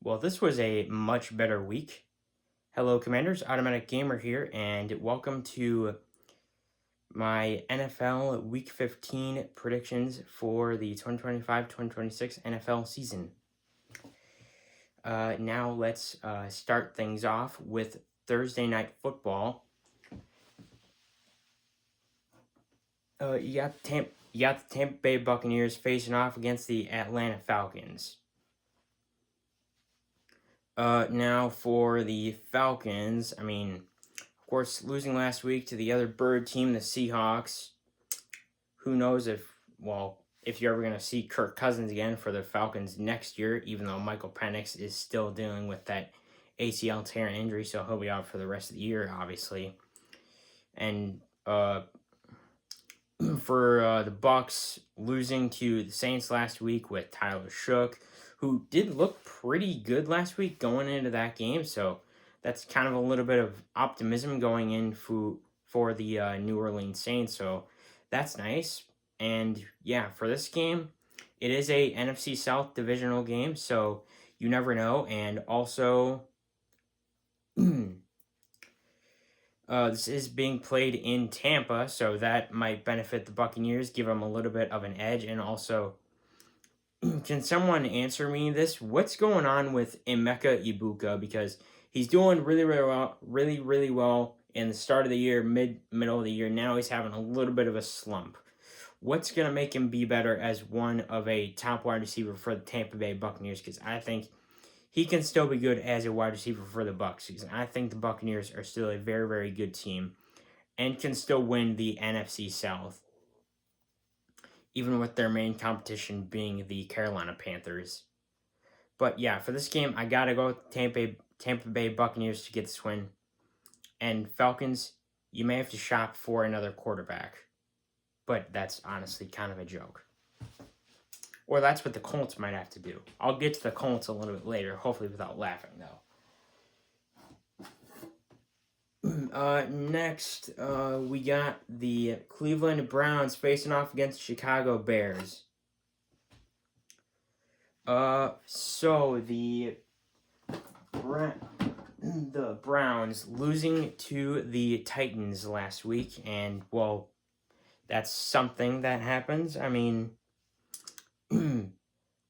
Well, this was a much better week. Hello, Commanders. Automatic Gamer here, and welcome to my NFL Week 15 predictions for the 2025-2026 NFL season. Now let's start things off with Thursday Night Football. You got the Tampa Bay Buccaneers facing off against the Atlanta Falcons. Now for the Falcons, of course, losing last week to the other bird team, the Seahawks. Who knows if you're ever going to see Kirk Cousins again for the Falcons next year, even though Michael Penix is still dealing with that ACL tear injury, so he'll be out for the rest of the year, obviously. And for the Bucks, losing to the Saints last week with Tyler Shook, who did look pretty good last week going into that game, so that's kind of a little bit of optimism going in for the New Orleans Saints, so that's nice. And yeah, for this game, it is a NFC South divisional game, so you never know. And also, this is being played in Tampa, so that might benefit the Buccaneers, give them a little bit of an edge. And also, can someone answer me this? What's going on with Emeka Ibuka? Because he's doing really well in the start of the year, middle of the year. Now he's having a little bit of a slump. What's going to make him be better as one of a top wide receiver for the Tampa Bay Buccaneers? Because I think he can still be good as a wide receiver for the Bucs. Because I think the Buccaneers are still a very good team and can still win the NFC South, even with their main competition being the Carolina Panthers. But yeah, for this game, I got to go with Tampa Bay Buccaneers to get this win. And Falcons, you may have to shop for another quarterback. But that's honestly kind of a joke. Or that's what the Colts might have to do. I'll get to the Colts a little bit later, hopefully without laughing, though. Next, we got the Cleveland Browns facing off against Chicago Bears. So the Browns losing to the Titans last week, and that's something that happens.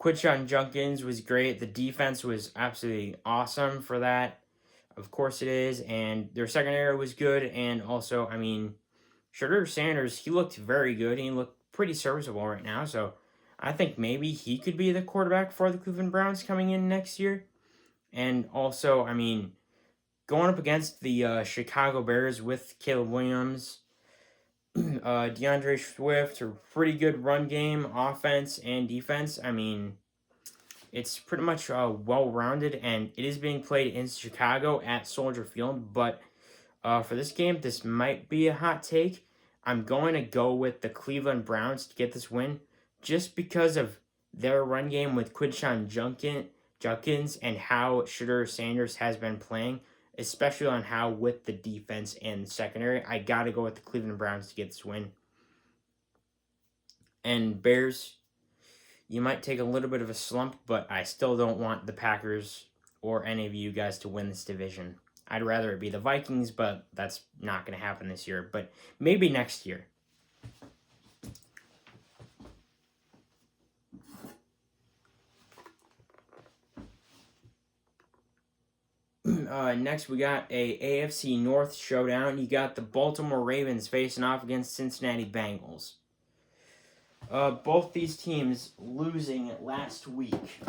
Quinshon Judkins was great. The defense was absolutely awesome for that. Of course it is. And their secondary was good. And also, Shedeur Sanders, he looked very good. He looked pretty serviceable right now. So I think maybe he could be the quarterback for the Cleveland Browns coming in next year. And also, going up against the Chicago Bears with Caleb Williams, DeAndre Swift, a pretty good run game, offense and defense. It's pretty much well-rounded, and it is being played in Chicago at Soldier Field. But for this game, this might be a hot take. I'm going to go with the Cleveland Browns to get this win, just because of their run game with Quinshon Judkins and how Shedeur Sanders has been playing, especially on how with the defense and the secondary. I got to go with the Cleveland Browns to get this win. And Bears, you might take a little bit of a slump, but I still don't want the Packers or any of you guys to win this division. I'd rather it be the Vikings, but that's not going to happen this year. But maybe next year. Next, we got a AFC North showdown. You got the Baltimore Ravens facing off against Cincinnati Bengals. Both these teams losing last week.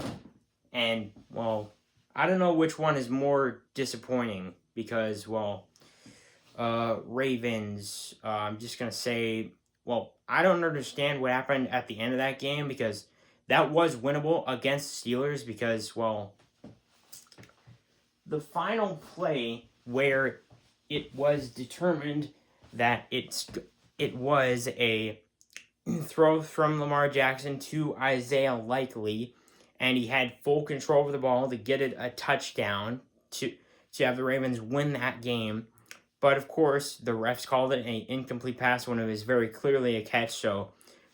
And, I don't know which one is more disappointing because, Ravens, I'm just going to say, I don't understand what happened at the end of that game because that was winnable against Steelers because, the final play where it was determined that it was a throw from Lamar Jackson to Isaiah Likely, and he had full control over the ball to get it a touchdown to have the Ravens win that game. But of course, the refs called it an incomplete pass when it was very clearly a catch. So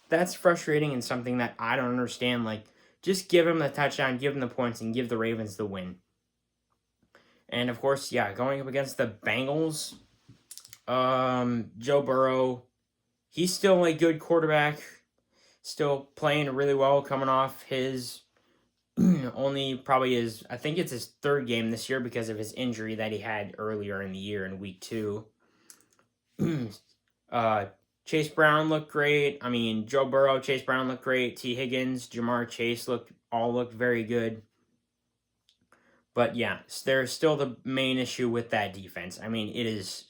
that's frustrating and something that I don't understand. Like, just give him the touchdown, give him the points, and give the Ravens the win. And of course, yeah, going up against the Bengals, Joe Burrow, he's still a good quarterback, still playing really well, coming off his only probably his, I think it's his third game this year because of his injury that he had earlier in the year in week 2. Chase Brown looked great. I mean, Joe Burrow, Chase Brown looked great. T. Higgins, Jamar Chase looked very good. But yeah, there's still the main issue with that defense. I mean, it is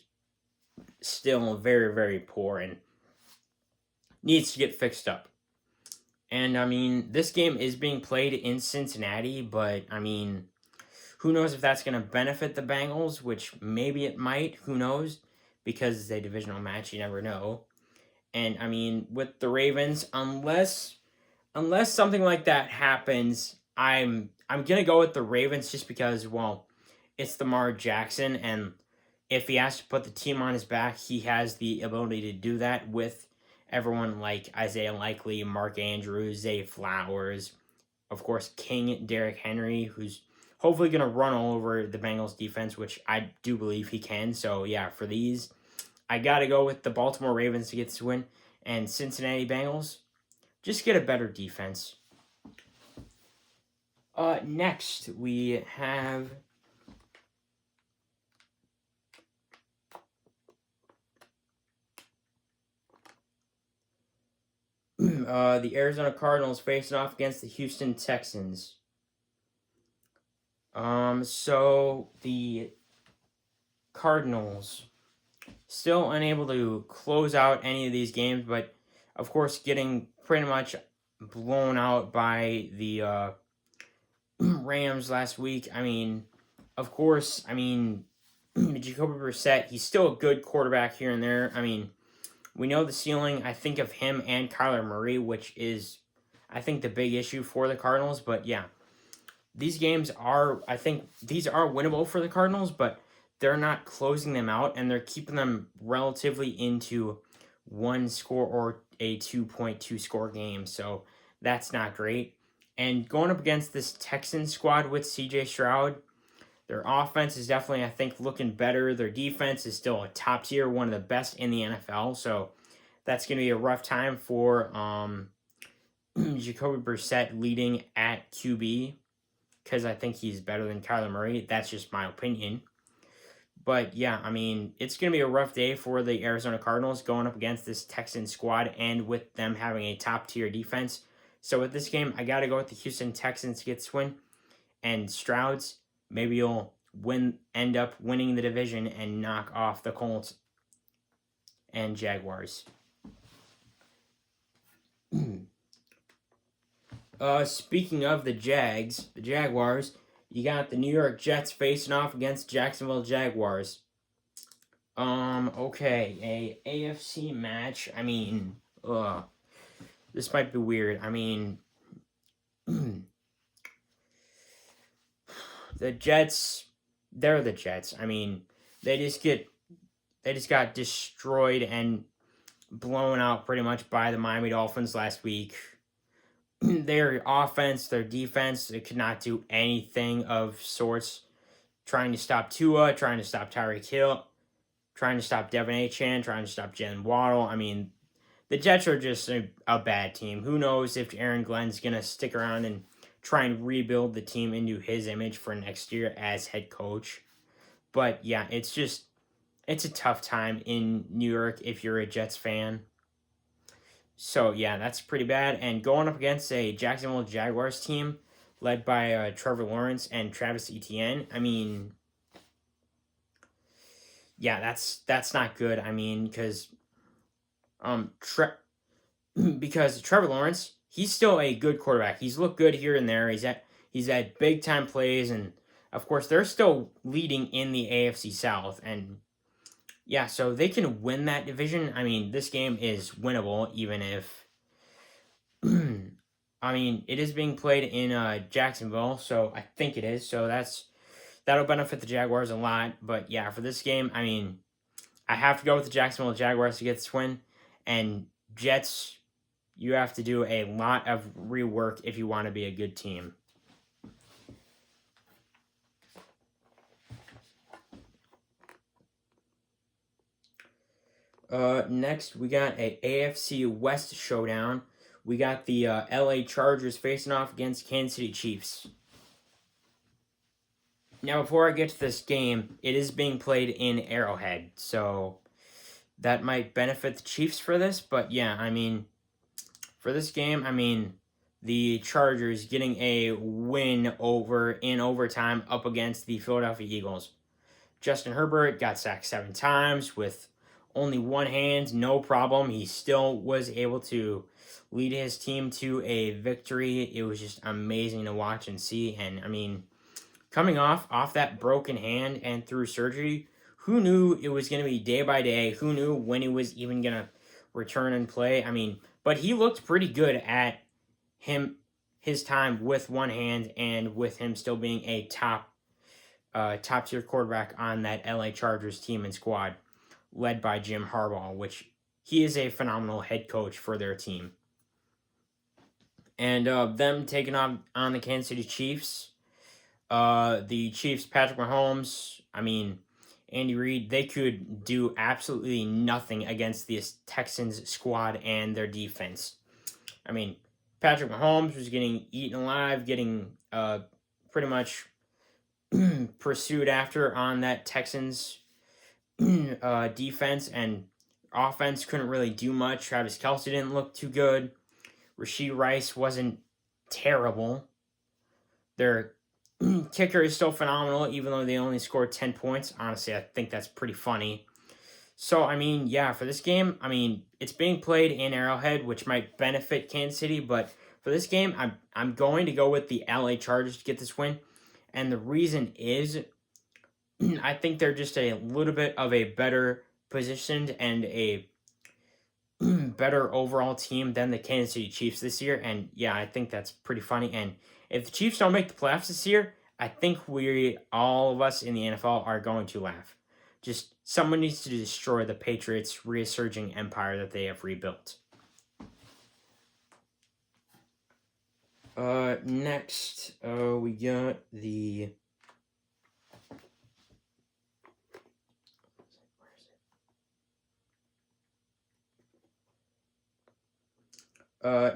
still very, very poor and needs to get fixed up. And I mean, this game is being played in Cincinnati, but I mean, who knows if that's going to benefit the Bengals, which maybe it might, who knows, because it's a divisional match, you never know. And I mean, with the Ravens, unless something like that happens, I'm going to go with the Ravens just because, well, it's Lamar Jackson, and if he has to put the team on his back, he has the ability to do that with everyone like Isaiah Likely, Mark Andrews, Zay Flowers, of course, King Derrick Henry, who's hopefully going to run all over the Bengals defense, which I do believe he can. So, yeah, for these, I got to go with the Baltimore Ravens to get this win. And Cincinnati Bengals, just get a better defense. Next, we have the Arizona Cardinals facing off against the Houston Texans. So the Cardinals still unable to close out any of these games, but of course getting pretty much blown out by the Rams last week. I mean, of course, Jacoby Brissett, he's still a good quarterback here and there. I mean, we know the ceiling, I think, of him and Kyler Murray, which is, I think, the big issue for the Cardinals. But yeah, these games are, I think, these are winnable for the Cardinals, but they're not closing them out, and they're keeping them relatively into one score or a 2.2 score game. So that's not great. And going up against this Texans squad with CJ Stroud, their offense is definitely, I think, looking better. Their defense is still a top tier, one of the best in the NFL. So that's going to be a rough time for Jacoby Brissett leading at QB because I think he's better than Kyler Murray. That's just my opinion. But yeah, I mean, it's going to be a rough day for the Arizona Cardinals going up against this Texans squad and with them having a top tier defense. So with this game, I got to go with the Houston Texans to get this win. And Stroud's, maybe you'll end up winning the division and knock off the Colts and Jaguars. Speaking of the Jaguars, you got the New York Jets facing off against Jacksonville Jaguars. Okay, a AFC match. I mean, this might be weird. I mean, the Jets, they're the Jets. I mean, they just got destroyed and blown out pretty much by the Miami Dolphins last week. Their offense, their defense, they could not do anything of sorts. Trying to stop Tua, trying to stop Tyreek Hill, trying to stop Devin Achane, trying to stop Jalen Waddle. I mean, the Jets are just a bad team. Who knows if Aaron Glenn's going to stick around and try and rebuild the team into his image for next year as head coach. But yeah, it's a tough time in New York if you're a Jets fan. So yeah, that's pretty bad. And going up against a Jacksonville Jaguars team led by Trevor Lawrence and Travis Etienne, I mean, yeah, that's not good. I mean, because Trevor Lawrence, he's still a good quarterback. He's looked good here and there. He's had big time plays, and of course they're still leading in the AFC South. And yeah, so they can win that division. I mean, this game is winnable, even if I mean, it is being played in Jacksonville, so I think it is. So that'll benefit the Jaguars a lot. But yeah, for this game, I mean, I have to go with the Jacksonville Jaguars to get this win. And Jets, you have to do a lot of rework if you want to be a good team. Next, we got a AFC West showdown. We got the LA Chargers facing off against Kansas City Chiefs. Now, before I get to this game, it is being played in Arrowhead, so that might benefit the Chiefs for this. But yeah, I mean, for this game, I mean, the Chargers getting a win in overtime up against the Philadelphia Eagles. Justin Herbert got sacked 7 times with only one hand, no problem. He still was able to lead his team to a victory. It was just amazing to watch and see. And I mean, coming off that broken hand and through surgery, who knew it was going to be day by day? Who knew when he was even going to return and play? I mean, but he looked pretty good at his time with one hand and with him still being a top tier quarterback on that LA Chargers team and squad led by Jim Harbaugh, which he is a phenomenal head coach for their team. And them taking on the Kansas City Chiefs. The Chiefs, Patrick Mahomes, I mean, Andy Reid, they could do absolutely nothing against this Texans squad and their defense. I mean, Patrick Mahomes was getting eaten alive, getting pretty much pursued after on that Texans defense, and offense couldn't really do much. Travis Kelce didn't look too good. Rashee Rice wasn't terrible. Their kicker is still phenomenal, even though they only scored 10 points. Honestly, I think that's pretty funny. So, I mean, yeah, for this game, I mean, it's being played in Arrowhead, which might benefit Kansas City, but for this game, I'm going to go with the LA Chargers to get this win. And the reason is, I think they're just a little bit of a better positioned and a better overall team than the Kansas City Chiefs this year. And yeah, I think that's pretty funny. And if the Chiefs don't make the playoffs this year, I think all of us in the NFL are going to laugh. Just someone needs to destroy the Patriots' resurging empire that they have rebuilt. Next, we got the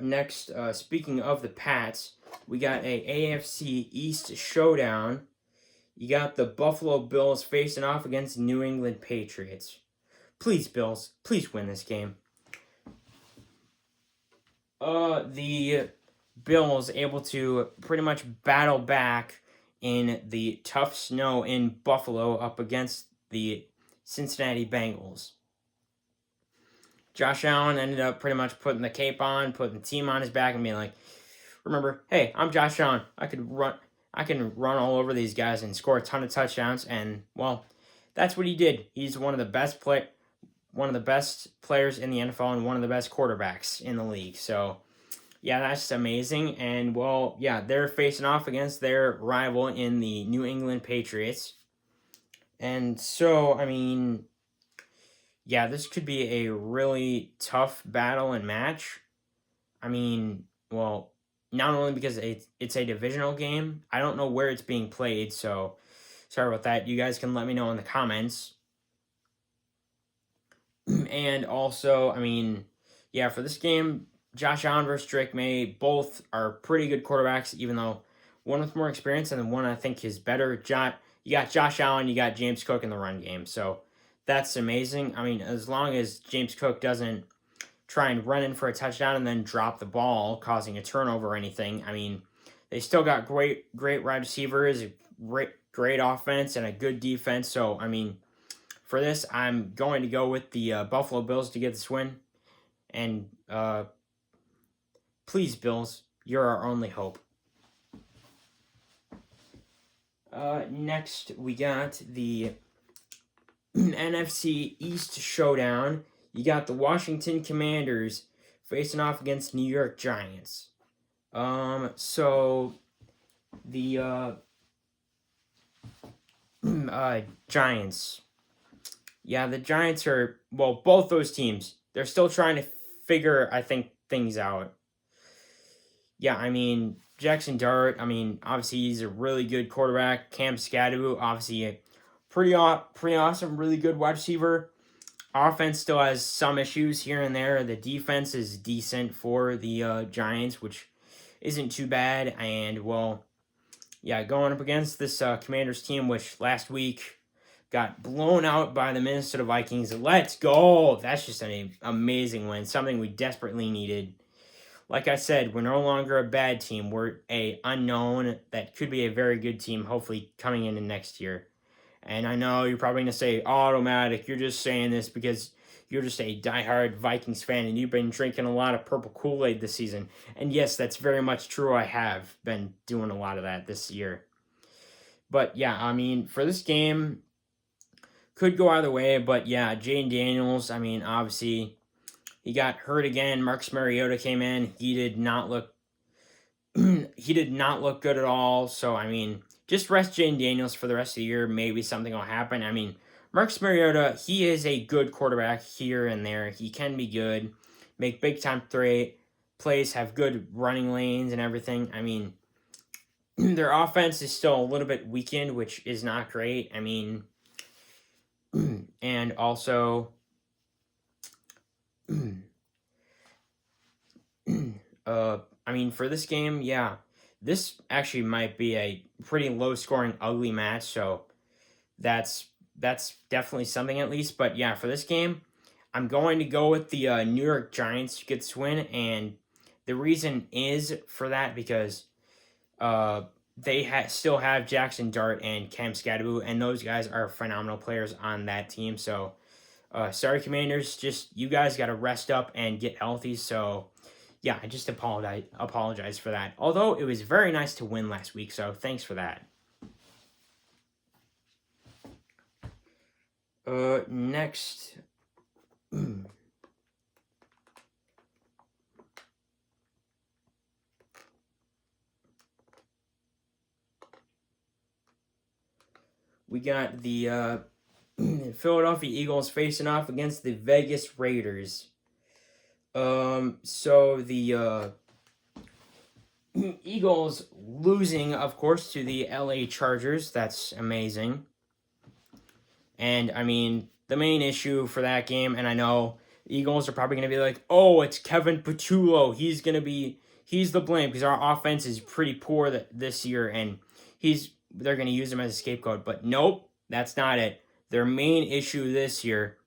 next, speaking of the Pats, we got a AFC East showdown. You got the Buffalo Bills facing off against New England Patriots. Please, Bills, please win this game. The Bills able to pretty much battle back in the tough snow in Buffalo up against the Cincinnati Bengals. Josh Allen ended up pretty much putting the cape on, putting the team on his back, and being like, remember, hey, I'm Josh Allen. I can run all over these guys and score a ton of touchdowns. And well, that's what he did. He's one of the best players in the NFL and one of the best quarterbacks in the league. So yeah, that's amazing. And well, yeah, they're facing off against their rival in the New England Patriots. And so, I mean, yeah, this could be a really tough battle and match. I mean, well, not only because it's a divisional game. I don't know where it's being played, so sorry about that. You guys can let me know in the comments. And also, I mean, yeah, for this game, Josh Allen versus Drake May, both are pretty good quarterbacks, even though one with more experience and the one I think is better. You got Josh Allen, you got James Cook in the run game, so that's amazing. I mean, as long as James Cook doesn't try and run in for a touchdown and then drop the ball, causing a turnover or anything, I mean, they still got great wide receivers, great offense, and a good defense. So, I mean, for this, I'm going to go with the Buffalo Bills to get this win. And please, Bills, you're our only hope. Next, we got the NFC East showdown. You got the Washington Commanders facing off against New York Giants. So the Giants. Yeah, the Giants are, well, both those teams, they're still trying to figure, I think, things out. Yeah, I mean, Jackson Dart, I mean, obviously he's a really good quarterback. Cam Scadaboo, obviously a pretty awesome, really good wide receiver. Offense still has some issues here and there. The defense is decent for the Giants, which isn't too bad. And, well, yeah, going up against this Commanders team, which last week got blown out by the Minnesota Vikings. Let's go! That's just an amazing win, something we desperately needed. Like I said, we're no longer a bad team. We're a unknown that could be a very good team, hopefully coming into next year. And I know you're probably going to say, Automatic, you're just saying this because you're just a diehard Vikings fan and you've been drinking a lot of purple Kool-Aid this season. And yes, that's very much true. I have been doing a lot of that this year. But yeah, I mean, for this game, could go either way. But yeah, Jayden Daniels, I mean, obviously, he got hurt again. Marcus Mariota came in. He did not look good at all. So, I mean, just rest Jayden Daniels for the rest of the year. Maybe something will happen. I mean, Marcus Mariota, he is a good quarterback here and there. He can be good, make big-time plays, have good running lanes and everything. I mean, their offense is still a little bit weakened, which is not great. I mean, and also, I mean, for this game, yeah, this actually might be a pretty low-scoring, ugly match. So that's definitely something at least. But yeah, for this game, I'm going to go with the New York Giants to get this win, and the reason is for that because they still have Jackson Dart and Cam Scadaboo, and those guys are phenomenal players on that team. So, sorry, Commanders, just you guys got to rest up and get healthy. So, yeah, I just apologize for that. Although it was very nice to win last week, so thanks for that. Next. We got the Philadelphia Eagles facing off against the Vegas Raiders. So the Eagles losing, of course, to the LA Chargers. That's amazing. And, I mean, the main issue for that game, and I know the Eagles are probably going to be like, oh, it's Kevin Patullo. He's the blame because our offense is pretty poor this year, and they're going to use him as a scapegoat. But nope, that's not it. Their main issue this year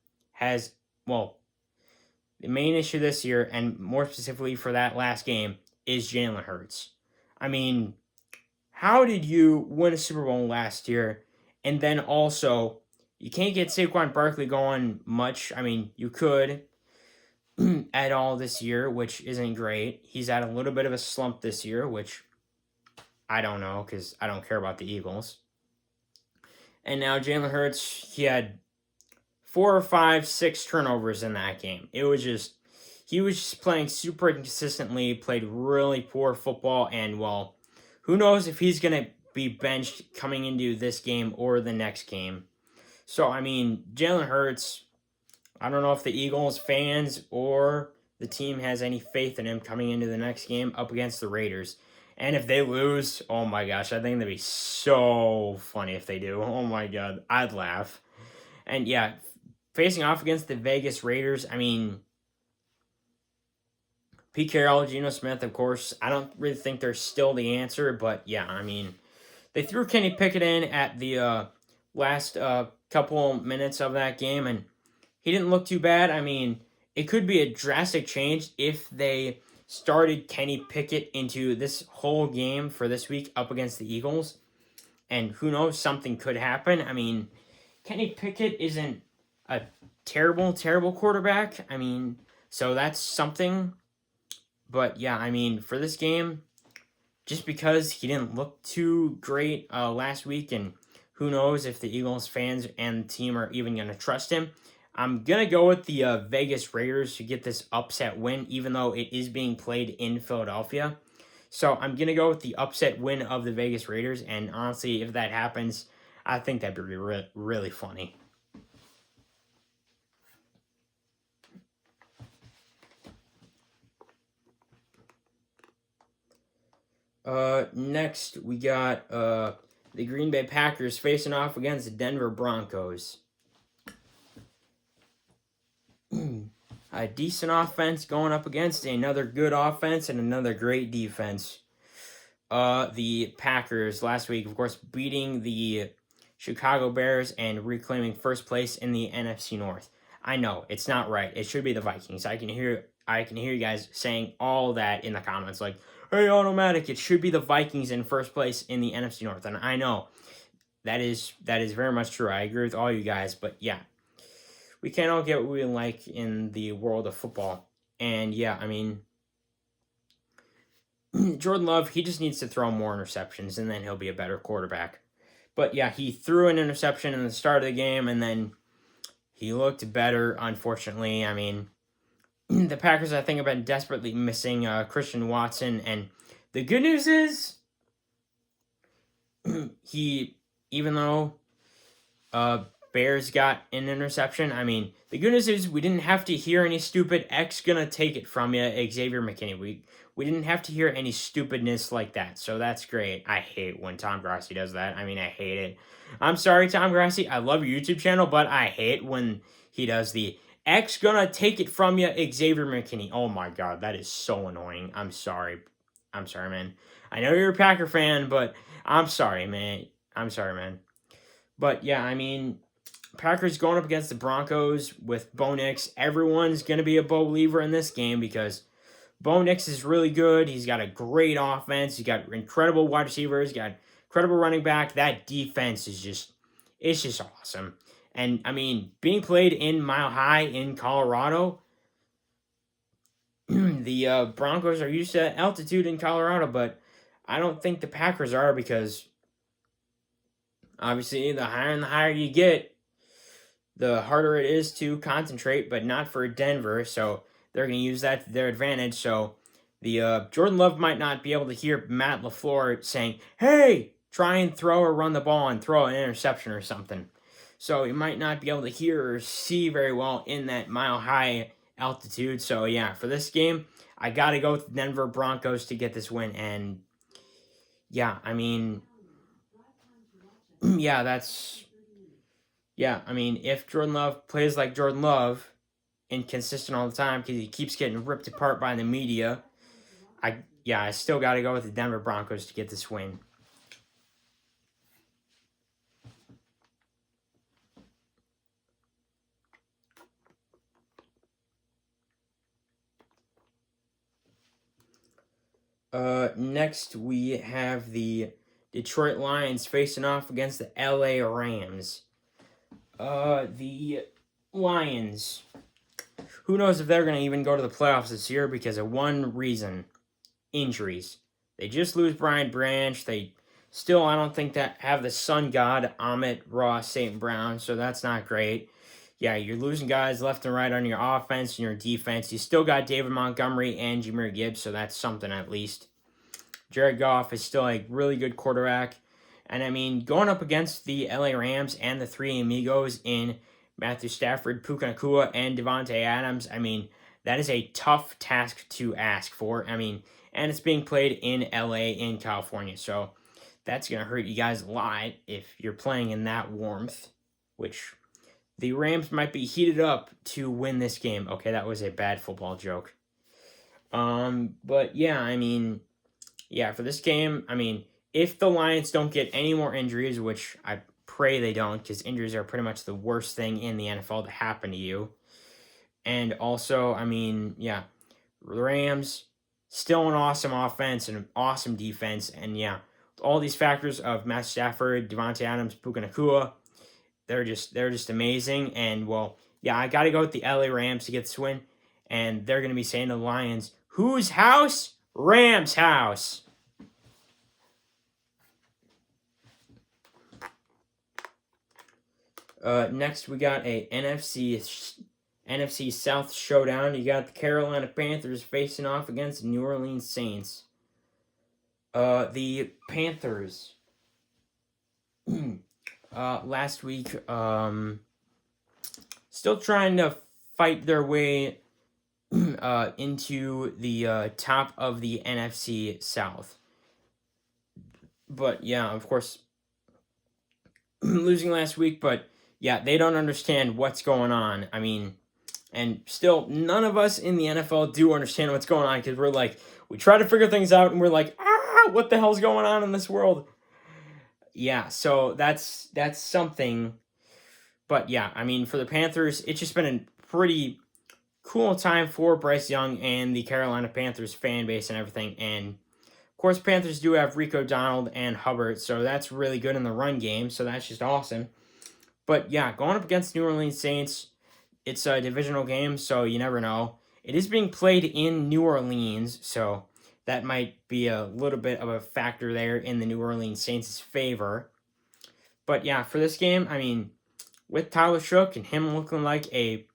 the main issue this year, and more specifically for that last game, is Jalen Hurts. I mean, how did you win a Super Bowl last year, and then also, you can't get Saquon Barkley going much. I mean, you could at all this year, which isn't great. He's had a little bit of a slump this year, which I don't know because I don't care about the Eagles. And now Jalen Hurts, he had 4 or 5, 6 turnovers in that game. He was just playing super inconsistently, played really poor football, and, well, who knows if he's going to be benched coming into this game or the next game. So, I mean, Jalen Hurts, I don't know if the Eagles fans or the team has any faith in him coming into the next game up against the Raiders. And if they lose, oh my gosh, I think that'd be so funny if they do. Oh my God, I'd laugh. And yeah, facing off against the Vegas Raiders, I mean, Pete Carroll, Geno Smith, of course, I don't really think they're still the answer, but yeah, I mean, they threw Kenny Pickett in at the last couple minutes of that game, and he didn't look too bad. I mean, it could be a drastic change if they started Kenny Pickett into this whole game for this week up against the Eagles, and who knows, something could happen. I mean, Kenny Pickett isn't a terrible quarterback. I mean, so that's something. But yeah, I mean, for this game, just because he didn't look too great last week, and who knows if the Eagles fans and the team are even going to trust him, I'm going to go with the Vegas Raiders to get this upset win, even though it is being played in Philadelphia. So I'm going to go with the upset win of the Vegas Raiders, and honestly, if that happens, I think that'd be really funny. Next we got the Green Bay Packers facing off against the Denver Broncos. A decent offense going up against another good offense and another great defense. The Packers last week, of course, beating the Chicago Bears and reclaiming first place in the NFC North. I know it's not right. It should be the Vikings. I can hear you guys saying all that in the comments, like, "Hey, automatic! It should be the Vikings in first place in the NFC North." And I know that is very much true. I agree with all you guys, but yeah, we can't all get what we like in the world of football. And yeah, I mean, Jordan Love, he just needs to throw more interceptions, and then he'll be a better quarterback. But yeah, he threw an interception in the start of the game, and then he looked better, unfortunately. I mean, the Packers, I think, have been desperately missing Christian Watson, and the good news is, even though Bears got an interception, I mean, the good news is we didn't have to hear any stupid X gonna take it from you, Xavier McKinney. We didn't have to hear any stupidness like that, so that's great. I hate when Tom Grassi does that. I mean, I hate it. I'm sorry, Tom Grassi. I love your YouTube channel, but I hate when he does the X gonna take it from you, Xavier McKinney. Oh my god, that is so annoying. I'm sorry. I'm sorry, man. I know you're a Packer fan, but I'm sorry, man. I'm sorry, man. But yeah, I mean, Packers going up against the Broncos with Bo Nix. Everyone's going to be a Bo believer in this game because Bo Nix is really good. He's got a great offense. He's got incredible wide receivers. He's got incredible running back. That defense is it's just awesome. And, I mean, being played in Mile High in Colorado, the Broncos are used to altitude in Colorado, but I don't think the Packers are because, obviously, the higher you get, the harder it is to concentrate, but not for Denver, so they're going to use that to their advantage. So the Jordan Love might not be able to hear Matt LaFleur saying, "Hey, try and throw or run the ball and throw an interception or something." So he might not be able to hear or see very well in that mile-high altitude. So yeah, for this game, I got to go with the Denver Broncos to get this win. And yeah, I mean, yeah, I mean, if Jordan Love plays like Jordan Love, inconsistent all the time because he keeps getting ripped apart by the media, I still got to go with the Denver Broncos to get this win. Next we have the Detroit Lions facing off against the LA Rams. The Lions, who knows if they're going to even go to the playoffs this year because of one reason: injuries. They just lose Brian Branch. They still, I don't think, that have the sun god Amit Ross St. Brown, so that's not great. Yeah, you're losing guys left and right on your offense and your defense. You still got David Montgomery and Jahmyr Gibbs, so that's something at least. Jared Goff is still a really good quarterback. And I mean, going up against the LA Rams and the three amigos in Matthew Stafford, Puka Nacua, and Devontae Adams, I mean, that is a tough task to ask for. I mean, and it's being played in LA in California, so that's going to hurt you guys a lot if you're playing in that warmth, which the Rams might be heated up to win this game. Okay, that was a bad football joke. But yeah, I mean, yeah, for this game, I mean, if the Lions don't get any more injuries, which I pray they don't, because injuries are pretty much the worst thing in the NFL to happen to you. And also, I mean, yeah, the Rams, still an awesome offense and an awesome defense. And yeah, all these factors of Matt Stafford, Devontae Adams, Puka Nacua, they're just amazing. And well, yeah, I got to go with the LA Rams to get this win. And they're going to be saying to the Lions, whose house? Rams house. Next, we got a NFC South showdown. You got the Carolina Panthers facing off against the New Orleans Saints. The Panthers last week still trying to fight their way into the top of the NFC South. But yeah, of course, losing last week, but yeah, they don't understand what's going on. I mean, and still, none of us in the NFL do understand what's going on because we're like, we try to figure things out and we're like, what the hell's going on in this world? Yeah, so that's something. But yeah, I mean, for the Panthers, it's just been a pretty cool time for Bryce Young and the Carolina Panthers fan base and everything. And of course, Panthers do have Rico Donald and Hubbard, so that's really good in the run game. So that's just awesome. But yeah, going up against New Orleans Saints, it's a divisional game, so you never know. It is being played in New Orleans, so that might be a little bit of a factor there in the New Orleans Saints' favor. But yeah, for this game, I mean, with Tyler Shook and him looking like a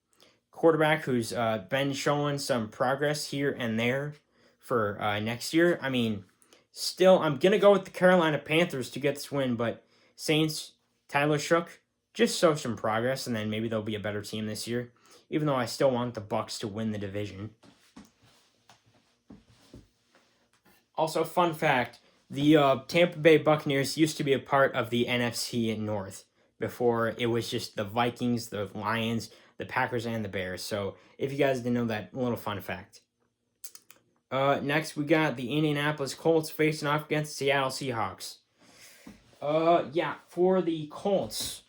quarterback who's been showing some progress here and there for next year, I mean, still, I'm going to go with the Carolina Panthers to get this win, but Saints, Tyler Shook, just show some progress, and then maybe they'll be a better team this year, even though I still want the Bucs to win the division. Also, fun fact, the Tampa Bay Buccaneers used to be a part of the NFC North before it was just the Vikings, the Lions, the Packers, and the Bears. So if you guys didn't know that, a little fun fact. Next, we got the Indianapolis Colts facing off against the Seattle Seahawks. Yeah, for the Colts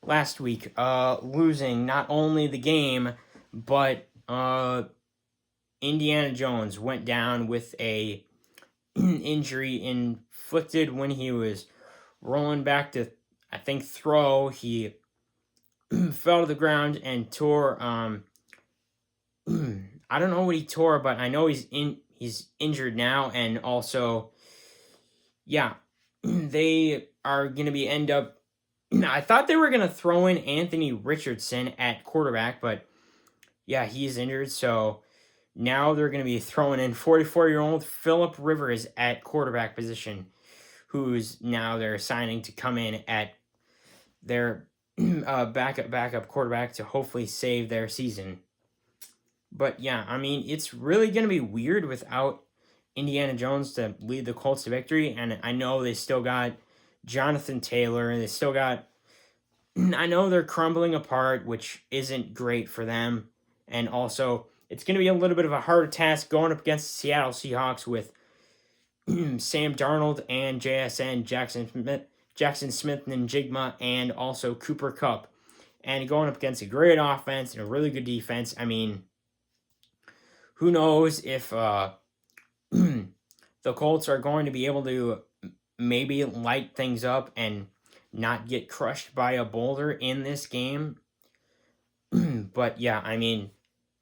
last week, losing not only the game, but Indiana Jones went down with a injury inflicted when he was rolling back to, I think, throw. He fell to the ground and tore. I don't know what he tore, but I know he's injured now, and also, yeah, they are gonna be end up. I thought they were gonna throw in Anthony Richardson at quarterback, but yeah, he's injured, so now they're going to be throwing in 44-year-old Philip Rivers at quarterback position, who's now they're signing to come in at their backup quarterback to hopefully save their season. But yeah, I mean, it's really going to be weird without Indiana Jones to lead the Colts to victory. And I know they still got Jonathan Taylor, and they still got. I know they're crumbling apart, which isn't great for them. And also, it's going to be a little bit of a harder task going up against the Seattle Seahawks with Sam Darnold and JSN, Jackson Smith and Jigma, and also Cooper Kupp. And going up against a great offense and a really good defense. I mean, who knows if the Colts are going to be able to maybe light things up and not get crushed by a boulder in this game. But yeah, I mean,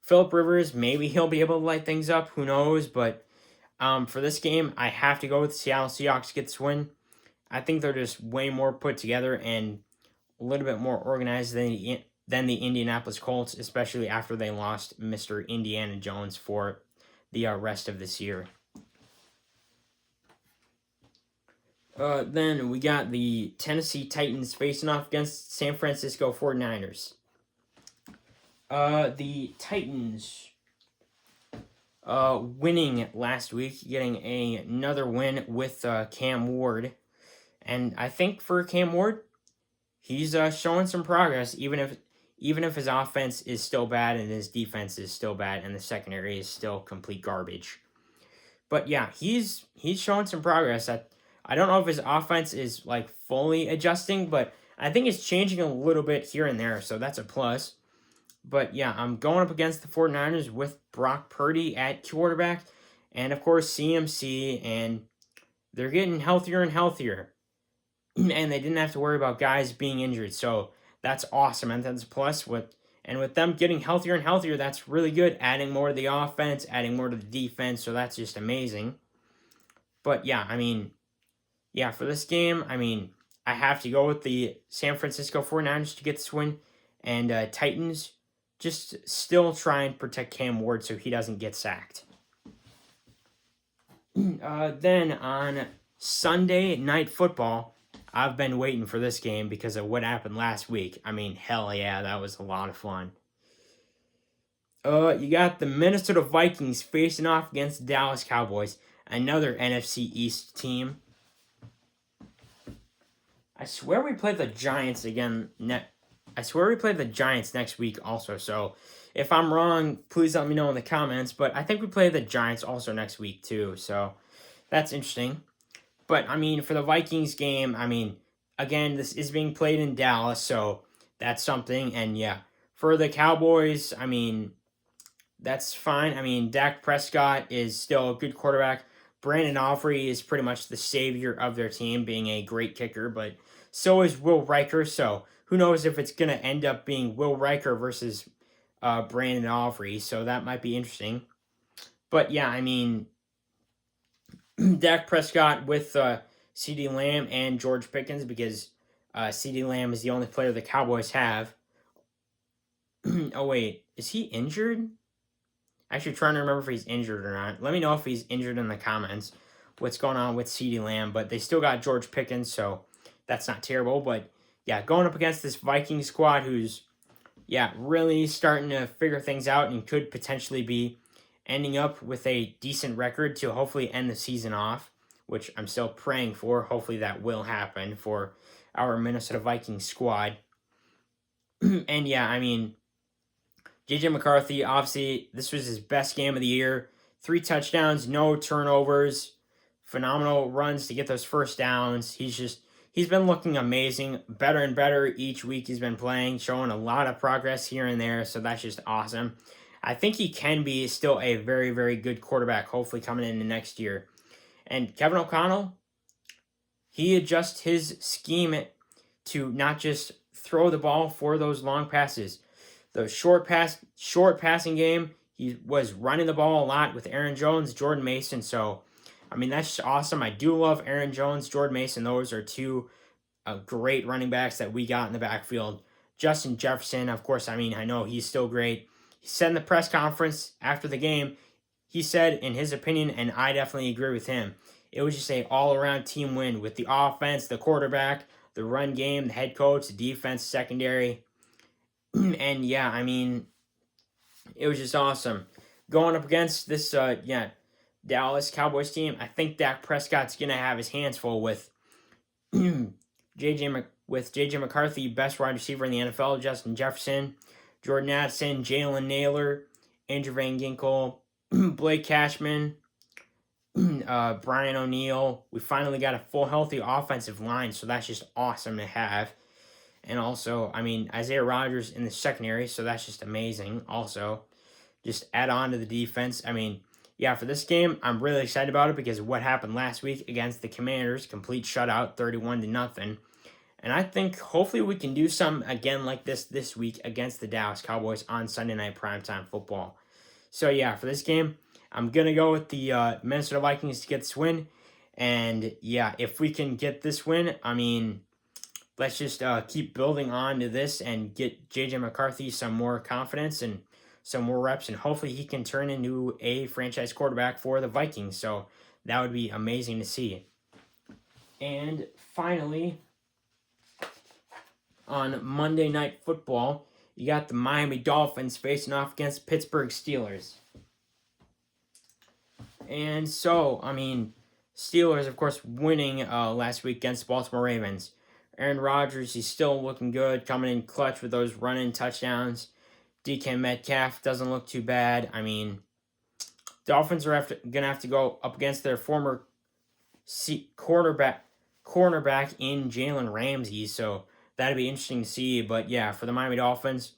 Philip Rivers, maybe he'll be able to light things up. Who knows? But for this game, I have to go with the Seattle Seahawks to get this win. I think they're just way more put together and a little bit more organized than the Indianapolis Colts, especially after they lost Mr. Indiana Jones for the rest of this year. Then we got the Tennessee Titans facing off against San Francisco 49ers. The Titans winning last week, getting another win with Cam Ward. And I think for Cam Ward, he's showing some progress, even if his offense is still bad and his defense is still bad and the secondary is still complete garbage. But yeah, he's showing some progress. I don't know if his offense is like fully adjusting, but I think it's changing a little bit here and there, so that's a plus. But yeah, I'm going up against the 49ers with Brock Purdy at quarterback, and of course CMC, and they're getting healthier and healthier. And they didn't have to worry about guys being injured, so that's awesome, and that's a plus. With them getting healthier and healthier, that's really good. Adding more to the offense, adding more to the defense, so that's just amazing. But yeah, I mean, yeah, for this game, I mean, I have to go with the San Francisco 49ers to get this win, and Titans just still try and protect Cam Ward so he doesn't get sacked. Then on Sunday Night Football, I've been waiting for this game because of what happened last week. I mean, hell yeah, that was a lot of fun. You got the Minnesota Vikings facing off against the Dallas Cowboys, another NFC East team. I swear we play the Giants again. I swear we play the Giants next week also. So if I'm wrong, please let me know in the comments. But I think we play the Giants also next week too. So that's interesting. But I mean, for the Vikings game, I mean, again, this is being played in Dallas, so that's something. And yeah, for the Cowboys, I mean, that's fine. I mean, Dak Prescott is still a good quarterback. Brandon Aubrey is pretty much the savior of their team, being a great kicker, but so is Will Riker. So who knows if it's going to end up being Will Riker versus Brandon Aubrey. So that might be interesting. But yeah, I mean, Dak Prescott with CeeDee Lamb and George Pickens, because CeeDee Lamb is the only player the Cowboys have. Oh, wait. Is he injured? Actually, trying to remember if he's injured or not. Let me know if he's injured in the comments. What's going on with CeeDee Lamb? But they still got George Pickens, so that's not terrible. But yeah, going up against this Viking squad who's, yeah, really starting to figure things out and could potentially be ending up with a decent record to hopefully end the season off, which I'm still praying for. Hopefully that will happen for our Minnesota Vikings squad. And yeah, I mean, JJ McCarthy, obviously, this was his best game of the year. 3 touchdowns, no turnovers, phenomenal runs to get those first downs. He's been looking amazing, better and better each week he's been playing, showing a lot of progress here and there, so that's just awesome. I think he can be still a very, very good quarterback, hopefully coming into next year. And Kevin O'Connell, he adjusts his scheme to not just throw the ball for those long passes. The short passing game, he was running the ball a lot with Aaron Jones, Jordan Mason. So, I mean, that's just awesome. I do love Aaron Jones, Jordan Mason. Those are two great running backs that we got in the backfield. Justin Jefferson, of course, I mean, I know he's still great. He said in the press conference after the game, he said, in his opinion, and I definitely agree with him, it was just a all-around team win with the offense, the quarterback, the run game, the head coach, the defense, secondary. And yeah, I mean, it was just awesome. Going up against this, Dallas Cowboys team, I think Dak Prescott's going to have his hands full with JJ McCarthy, best wide receiver in the NFL, Justin Jefferson, Jordan Addison, Jalen Naylor, Andrew Van Ginkel, Blake Cashman, Brian O'Neill. We finally got a full healthy offensive line, so that's just awesome to have. And also, I mean, Isaiah Rodgers in the secondary, so that's just amazing. Also, just add on to the defense. I mean, yeah, for this game, I'm really excited about it because of what happened last week against the Commanders, complete shutout, 31-0. And I think hopefully we can do something again like this week against the Dallas Cowboys on Sunday Night Primetime Football. So yeah, for this game, I'm going to go with the Minnesota Vikings to get this win. And yeah, if we can get this win, I mean, let's just keep building on to this and get JJ McCarthy some more confidence and some more reps, and hopefully he can turn into a franchise quarterback for the Vikings. So that would be amazing to see. And finally, on Monday Night Football, you got the Miami Dolphins facing off against Pittsburgh Steelers. And so, I mean, Steelers, of course, winning last week against Baltimore Ravens. Aaron Rodgers, he's still looking good, coming in clutch with those run-in touchdowns. DK Metcalf doesn't look too bad. I mean, Dolphins are going to have to go up against their former cornerback in Jalen Ramsey, so that'd be interesting to see. But yeah, for the Miami Dolphins,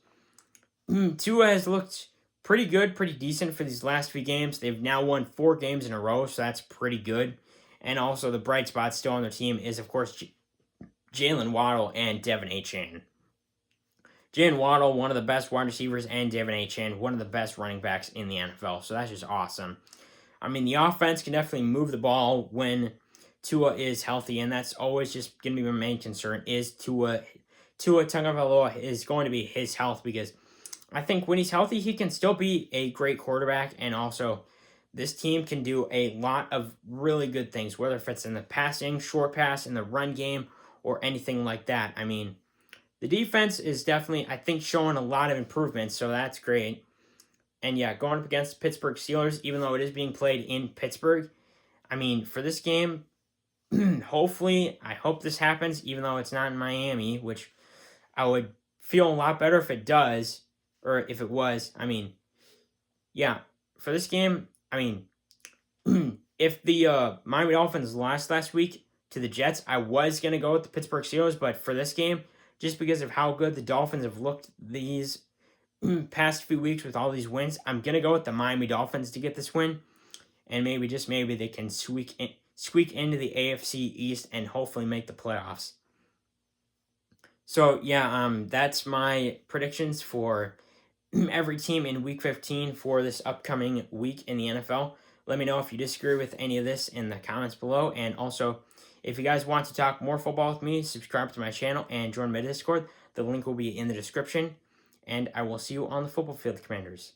Tua has looked pretty good, pretty decent for these last few games. They've now won 4 games in a row, so that's pretty good. And also the bright spot still on their team is, of course, Jalen Waddle and Devin Achane. Jalen Waddle, one of the best wide receivers, and Devin Achane, one of the best running backs in the NFL. So that's just awesome. I mean, the offense can definitely move the ball when Tua is healthy, and that's always just going to be my main concern is Tua Tagovailoa is going to be his health, because I think when he's healthy, he can still be a great quarterback, and also this team can do a lot of really good things, whether if it's in the passing, short pass, in the run game, or anything like that. I mean, the defense is definitely, I think, showing a lot of improvement, so that's great. And yeah, going up against Pittsburgh Steelers, even though it is being played in Pittsburgh, I mean, for this game, hopefully, I hope this happens, even though it's not in Miami, which I would feel a lot better if it does, or if it was. I mean, yeah, for this game, I mean, if the Miami Dolphins lost last week to the Jets, I was going to go with the Pittsburgh Steelers, but for this game, just because of how good the Dolphins have looked these past few weeks with all these wins, I'm going to go with the Miami Dolphins to get this win, and maybe, just maybe, they can squeak into the AFC East and hopefully make the playoffs. So, yeah, that's my predictions for every team in Week 15 for this upcoming week in the NFL. Let me know if you disagree with any of this in the comments below. And also, if you guys want to talk more football with me, subscribe to my channel and join my Discord. The link will be in the description. And I will see you on the football field, Commanders.